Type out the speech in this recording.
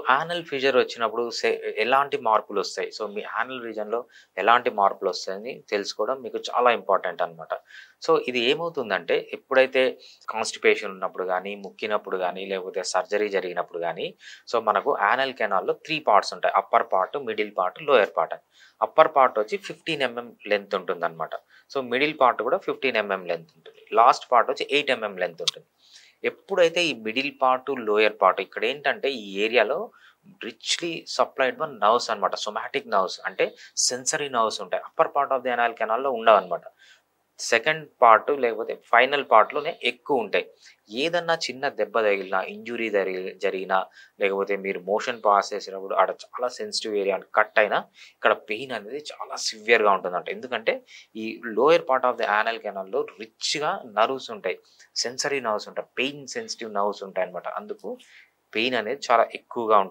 Anal fissure వచ్చినప్పుడు ఎలాంటి మార్పులొస్తాయి? So, మీ anal రీజియన్‌లో ఎలాంటి మార్పులొస్తాయని తెలుసుకోవడం మీకు చాలా ఇంపార్టెంట్ అనమాట. సో, ఇది ఏమవుతుందంటే ఎప్పుడైతే కాన్‌స్టిపేషన్ ఉన్నప్పుడు గానీ, ముక్కినప్పుడు గానీ, లేకపోతే సర్జరీ జరిగినప్పుడు గానీ, సో, మనకు యానల్ కెనాల్‌లో 3 పార్ట్స్ ఉంటాయి. Upper part, middle part, lower part అని. అప్పర్ పార్ట్ వచ్చి 15 లెంత్ ఉంటుందనమాట. సో, మిడిల్ పార్ట్ కూడా 15 లెంత్ ఉంటుంది. లాస్ట్ పార్ట్ వచ్చి 8 లెంత్ ఉంటుంది. ఎప్పుడైతే ఈ మిడిల్ పార్ట్, లోయర్ పార్ట్ ఇక్కడేంటంటే ఈ ఏరియాలో రిచ్‌లీ సప్లైడ్ వన్ నర్వ్స్ అనమాట. సోమాటిక్ నర్వ్స్ అంటే సెన్సరీ నర్వ్స్ ఉంటాయి. Upper part of the anal కెనాల్‌లో ఉండవనమాట. సెకండ్ పార్ట్ లేకపోతే ఫైనల్ పార్ట్‌లోనే ఎక్కువుంటాయి. ఏదన్నా చిన్న దెబ్బ తగిలినా, ఇంజ్యూరీ జరిగినా, లేకపోతే మీరు మోషన్ పాస్ చేసేటప్పుడు ఆడ చాలా సెన్సిటివ్ ఏరియా కట్ అయినా, ఇక్కడ పెయిన్ అనేది చాలా సివియర్‌గా ఉంటుందంట. ఎందుకంటే, ఈ lower part of the anal కెనాల్‌లో రిచ్‌గా నర్వ్స్ ఉంటాయి. సెన్సరీ నర్వ్స్ ఉంటాయి. పెయిన్ సెన్సిటివ్ నర్వ్స్ ఉంటాయన్నమాట. అందుకు పెయిన్ అనేది చాలా ఎక్కువగా ఉంటుంది.